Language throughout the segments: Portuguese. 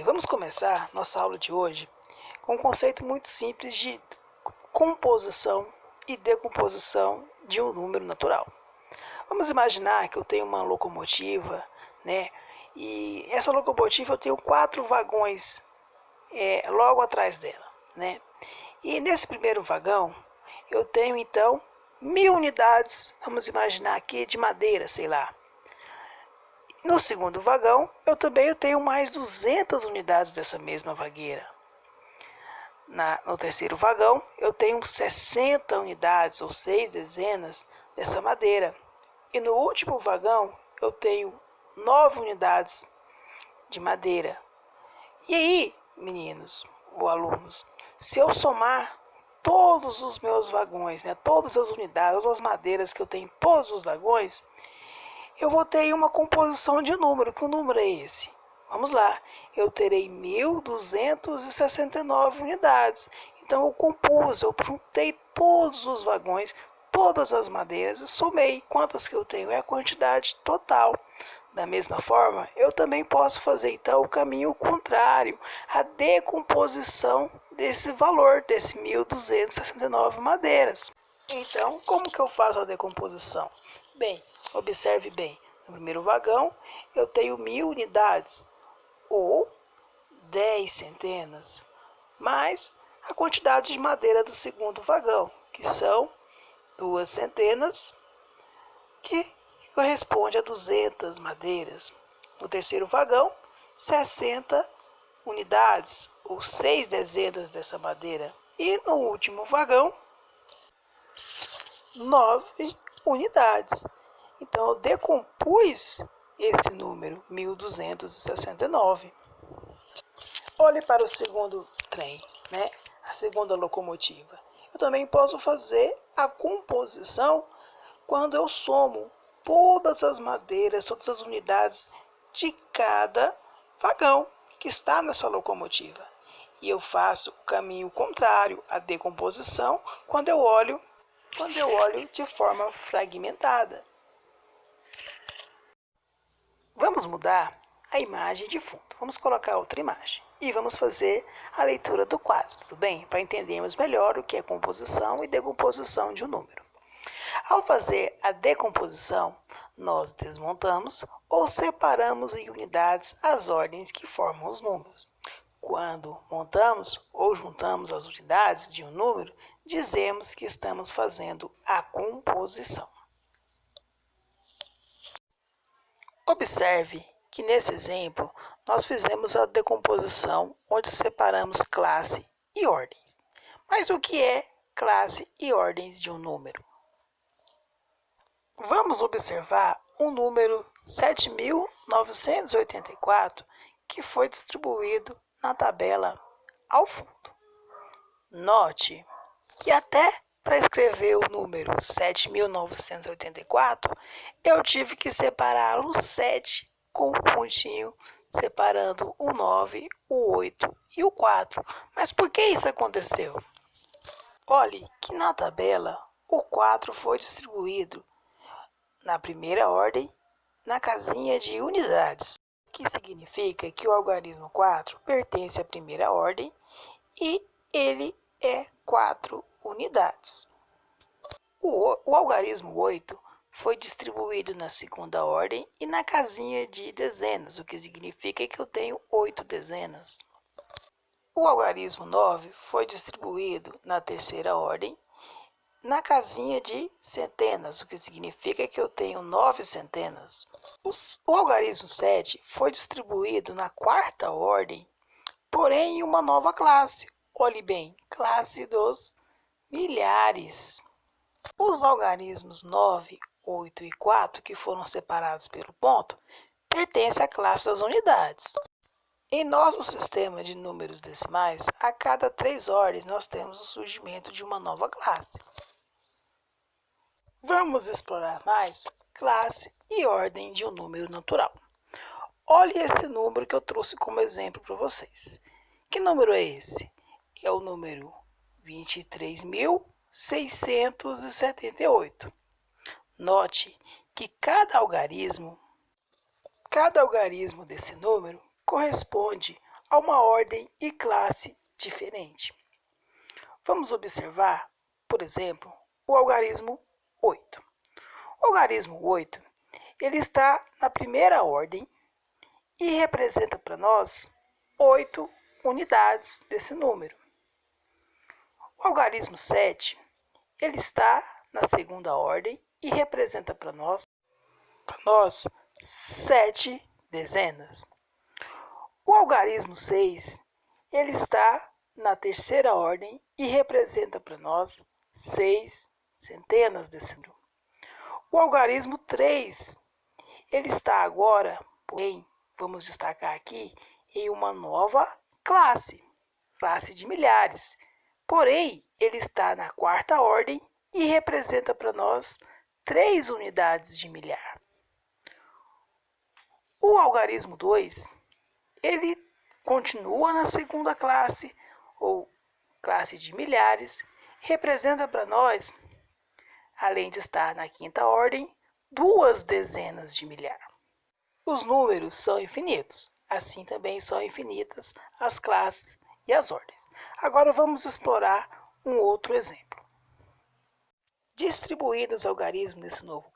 Vamos começar nossa aula de hoje com um conceito muito simples de composição e decomposição de um número natural. Vamos imaginar que eu tenho uma locomotiva, né? E essa locomotiva eu tenho 4 vagões logo atrás dela, né? E nesse primeiro vagão eu tenho então 1000 unidades, vamos imaginar aqui, de madeira, sei lá. No segundo vagão, eu tenho mais 200 unidades dessa mesma vagueira. No terceiro vagão, eu tenho 60 unidades, ou 6 dezenas, dessa madeira. E no último vagão, eu tenho 9 unidades de madeira. E aí, meninos ou alunos, se eu somar todos os meus vagões, né, todas as unidades, todas as madeiras que eu tenho em todos os vagões, eu vou ter uma composição de número. Que número é esse? Vamos lá. Eu terei 1269 unidades. Então eu juntei todos os vagões, todas as madeiras e somei. Quantas que eu tenho? É a quantidade total. Da mesma forma, eu também posso fazer então o caminho contrário, a decomposição desse valor, desse 1269 madeiras. Então, como que eu faço a decomposição? Bem, observe bem, no primeiro vagão eu tenho 1000 unidades, ou 10 centenas, mais a quantidade de madeira do segundo vagão, que são 2 centenas, que corresponde a 200 madeiras. No terceiro vagão, 60 unidades, ou 6 dezenas dessa madeira. E no último vagão, 9 unidades. Então, eu decompus esse número, 1269. Olhe para o segundo trem, né? A segunda locomotiva. Eu também posso fazer a composição quando eu somo todas as madeiras, todas as unidades de cada vagão que está nessa locomotiva. E eu faço o caminho contrário, a decomposição, quando eu olho de forma fragmentada. Vamos mudar a imagem de fundo. Vamos colocar outra imagem. E vamos fazer a leitura do quadro, tudo bem? Para entendermos melhor o que é composição e decomposição de um número. Ao fazer a decomposição, nós desmontamos ou separamos em unidades as ordens que formam os números. Quando montamos ou juntamos as unidades de um número, dizemos que estamos fazendo a composição. Observe que nesse exemplo nós fizemos a decomposição onde separamos classe e ordens. Mas o que é classe e ordens de um número? Vamos observar o número 7.984 que foi distribuído na tabela ao fundo. Note que até para escrever o número 7.984, eu tive que separar o 7 com um pontinho, separando o 9, o 8 e o 4. Mas por que isso aconteceu? Olhe que na tabela o 4 foi distribuído na primeira ordem, na casinha de unidades, que significa que o algarismo 4 pertence à primeira ordem e ele é 4 unidades. O algarismo 8 foi distribuído na segunda ordem e na casinha de dezenas, o que significa que eu tenho 8 dezenas. O algarismo 9 foi distribuído na terceira ordem, na casinha de centenas, o que significa que eu tenho 9 centenas. O algarismo 7 foi distribuído na quarta ordem, porém em uma nova classe. Olhe bem, classe dos milhares. Os algarismos 9, 8 e 4, que foram separados pelo ponto, pertencem à classe das unidades. Em nosso sistema de números decimais, a cada 3 ordens nós temos o surgimento de uma nova classe. Vamos explorar mais classe e ordem de um número natural. Olhe esse número que eu trouxe como exemplo para vocês. Que número é esse? É o número 23.678. Note que cada algarismo desse número corresponde a uma ordem e classe diferente. Vamos observar, por exemplo, o algarismo 8. O algarismo 8, ele está na primeira ordem e representa para nós 8 unidades desse número. O algarismo 7, ele está na segunda ordem e representa para nós 7 dezenas. O algarismo 6, ele está na terceira ordem e representa para nós 6 centenas desse número. O algarismo 3, ele está agora, porém, vamos destacar aqui, em uma nova classe de milhares. Porém, ele está na quarta ordem e representa para nós 3 unidades de milhar. O algarismo 2, ele continua na segunda classe, ou classe de milhares, representa para nós, além de estar na quinta ordem, 2 dezenas de milhar. Os números são infinitos, assim também são infinitas as classes e as ordens. Agora vamos explorar um outro exemplo. Distribuindo os algarismos nesse novo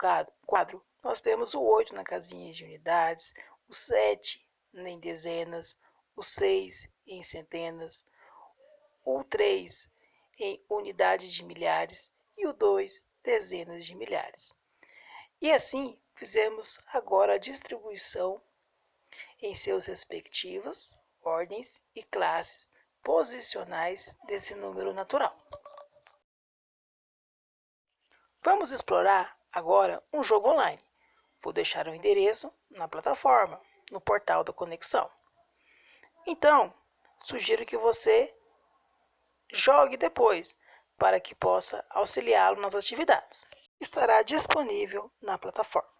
quadro, nós temos o 8 na casinha de unidades, o 7 em dezenas, o 6 em centenas, o 3 em unidades de milhares e o 2 dezenas de milhares. E assim fizemos agora a distribuição em seus respectivos ordens e classes posicionais desse número natural. Vamos explorar agora um jogo online. Vou deixar o endereço na plataforma, no portal da conexão. Então, sugiro que você jogue depois, para que possa auxiliá-lo nas atividades. Estará disponível na plataforma.